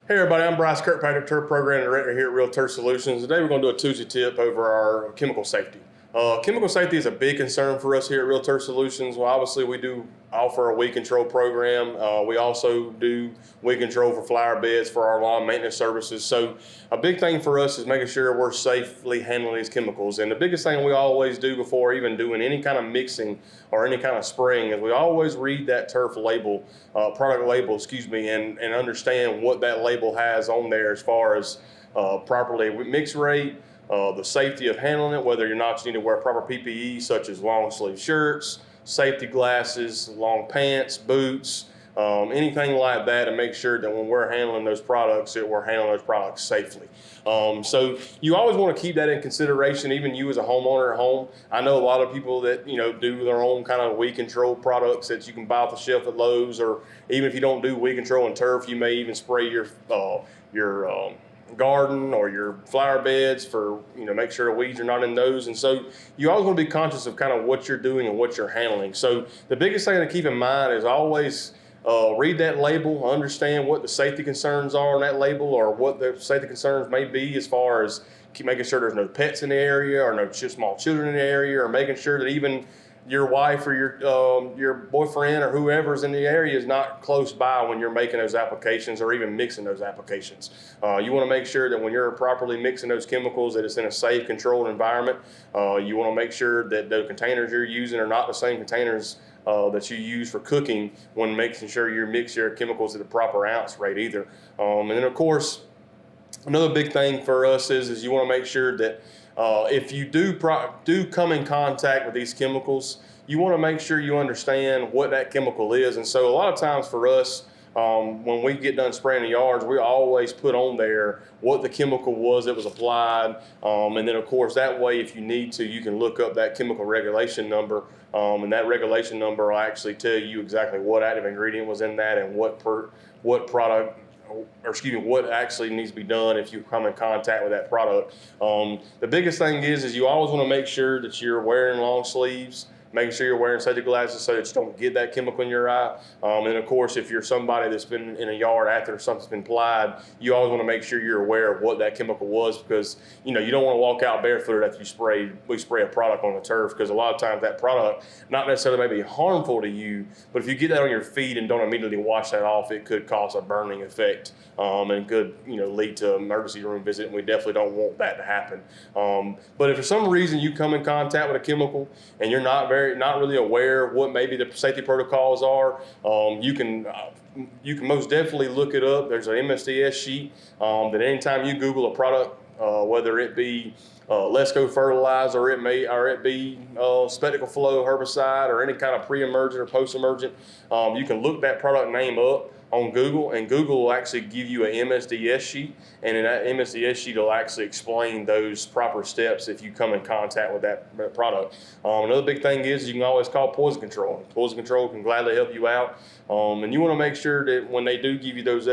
Hey everybody, I'm Bryce Kirkpatrick, Turf Program Director here at Real Turf Solutions. Today we're going to do a Tuesday tip over our chemical safety. Chemical safety is a big concern for us here at Real Turf Solutions. Well, obviously we do offer a weed control program. We also do weed control for flower beds for our lawn maintenance services. So a big thing for us is making sure we're safely handling these chemicals. And the biggest thing we always do before even doing any kind of mixing or any kind of spraying is we always read that turf label, product label, and understand what that label has on there as far as properly mix rate, the safety of handling it, whether or not you need to wear proper PPE such as long sleeve shirts, safety glasses, long pants, boots, anything like that, to make sure that when we're handling those products, that we're handling those products safely. So you always want to keep that in consideration, even you as a homeowner at home. I know a lot of people that do their own kind of weed control products that you can buy off the shelf at Lowe's, or even if you don't do weed control and turf, you may even spray your garden or your flower beds for make sure the weeds are not in those. And so you always want to be conscious of kind of what you're doing and what you're handling. So the biggest thing to keep in mind is always read that label, understand what the safety concerns are on that label, or what the safety concerns may be as far as making sure there's no pets in the area or no small children in the area, or making sure that even your wife or your boyfriend or whoever's in the area is not close by when you're making those applications or even mixing those applications. You want to make sure that when you're properly mixing those chemicals that it's in a safe, controlled environment. You want to make sure that the containers you're using are not the same containers that you use for cooking when making sure you mix your chemicals at the proper ounce rate either. And then of course, another big thing for us is you want to make sure that if you do come in contact with these chemicals, you want to make sure you understand what that chemical is. And so a lot of times for us, when we get done spraying the yards, we always put on there what the chemical was that was applied. And then of course, that way, if you need to, you can look up that chemical regulation number. And that regulation number will actually tell you exactly what active ingredient was in that and what actually needs to be done if you come in contact with that product. The biggest thing is you always want to make sure that you're wearing long sleeves, making sure you're wearing safety glasses so that you don't get that chemical in your eye. And of course, if you're somebody that's been in a yard after something's been applied, you always want to make sure you're aware of what that chemical was, because you don't want to walk out barefooted after we spray a product on the turf, because a lot of times that product not necessarily may be harmful to you, but if you get that on your feet and don't immediately wash that off, it could cause a burning effect and could lead to an emergency room visit, and we definitely don't want that to happen. But if for some reason you come in contact with a chemical and you're not really aware of what maybe the safety protocols are, you can most definitely look it up. There's an MSDS sheet that anytime you Google a product, whether it be Let's Go fertilizer, or it be Spectacle Flow herbicide, or any kind of pre-emergent or post-emergent, you can look that product name up on Google, and Google will actually give you an MSDS sheet, and in that MSDS sheet will actually explain those proper steps if you come in contact with that product. Another big thing is you can always call poison control. Poison control can gladly help you out, and you want to make sure that when they do give you those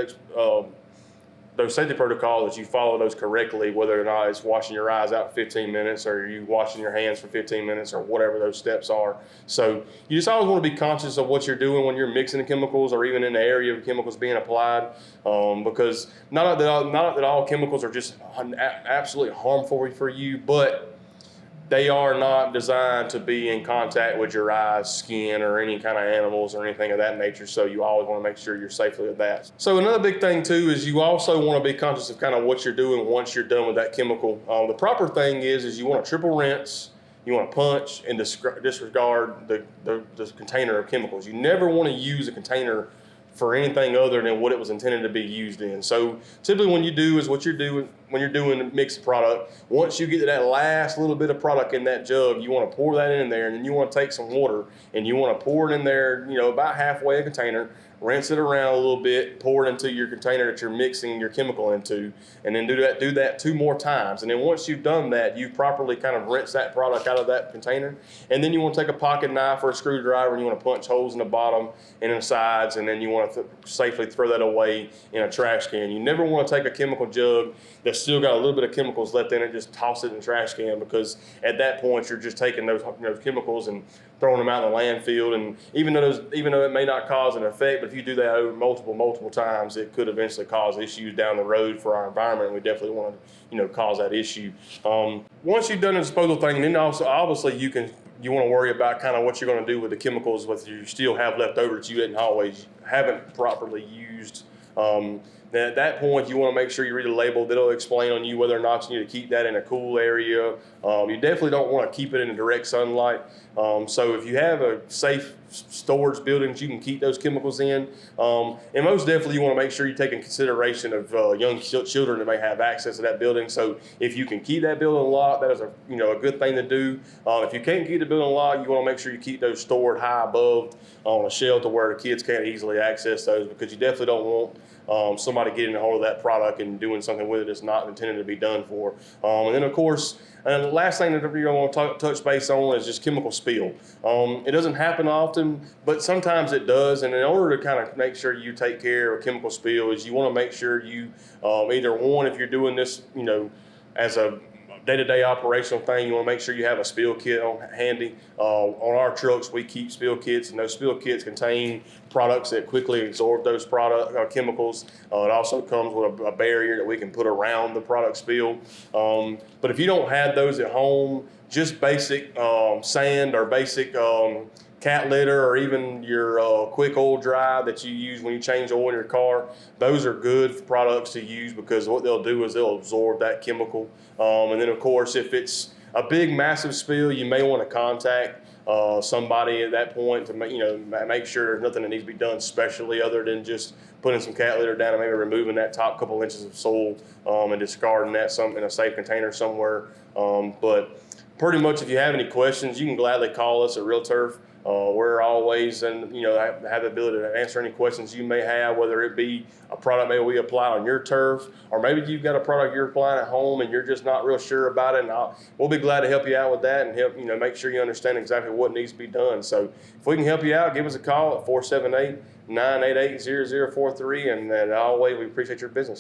safety protocols, that you follow those correctly, whether or not it's washing your eyes out for 15 minutes or you washing your hands for 15 minutes or whatever those steps are. So you just always want to be conscious of what you're doing when you're mixing the chemicals or even in the area of chemicals being applied, because not that all chemicals are just absolutely harmful for you, but they are not designed to be in contact with your eyes, skin, or any kind of animals or anything of that nature. So you always want to make sure you're safely with that. So another big thing too is you also want to be conscious of kind of what you're doing once you're done with that chemical. The proper thing is you want to triple rinse, you want to punch, and disregard the container of chemicals. You never want to use a container for anything other than what it was intended to be used in. So typically when you're doing a mixed product, once you get to that last little bit of product in that jug, you want to pour that in there, and then you want to take some water and you want to pour it in there, about halfway a container, rinse it around a little bit, pour it into your container that you're mixing your chemical into, and then do that 2 more times. And then once you've done that, you've properly kind of rinsed that product out of that container. And then you want to take a pocket knife or a screwdriver, and you want to punch holes in the bottom and in the sides, and then you want to safely throw that away in a trash can. You never want to take a chemical jug that's still got a little bit of chemicals left in it, just toss it in the trash can, because at that point you're just taking those chemicals and throwing them out in the landfill. And even though it may not cause an effect, but if you do that over multiple times, it could eventually cause issues down the road for our environment. And we definitely want to, cause that issue. Once you've done the disposal thing, then also obviously you want to worry about kind of what you're going to do with the chemicals that you still have left over that you haven't properly used. Then at that point, you want to make sure you read the label. That'll explain on you whether or not you need to keep that in a cool area. You definitely don't want to keep it in the direct sunlight. So if you have a safe storage buildings you can keep those chemicals in. And most definitely you want to make sure you take in consideration of young children that may have access to that building. So if you can keep that building locked, that is a good thing to do. If you can't keep the building locked, you want to make sure you keep those stored high above on a shelf to where the kids can't easily access those, because you definitely don't want somebody getting a hold of that product and doing something with it that's not intended to be done for. And then of course, and the last thing that you're going to touch base on is just chemical spill. It doesn't happen often, but sometimes it does. And in order to kind of make sure you take care of chemical spill, is you want to make sure you either one, if you're doing this, as a day-to-day operational thing, you want to make sure you have a spill kit handy. On our trucks, we keep spill kits, and those spill kits contain products that quickly absorb those chemicals. It also comes with a barrier that we can put around the product spill. But if you don't have those at home, just basic sand or basic cat litter, or even your quick oil dry that you use when you change oil in your car, those are good products to use, because what they'll do is they'll absorb that chemical. And then of course, if it's a big massive spill, you may want to contact somebody at that point to make sure there's nothing that needs to be done specially other than just putting some cat litter down and maybe removing that top couple inches of soil and discarding that in a safe container somewhere. But pretty much, if you have any questions, you can gladly call us at Real Turf. We're always have the ability to answer any questions you may have, whether it be a product maybe we apply on your turf, or maybe you've got a product you're applying at home and you're just not real sure about it. And we'll be glad to help you out with that and help make sure you understand exactly what needs to be done. So if we can help you out, give us a call at 478-988-0043, and always we appreciate your business.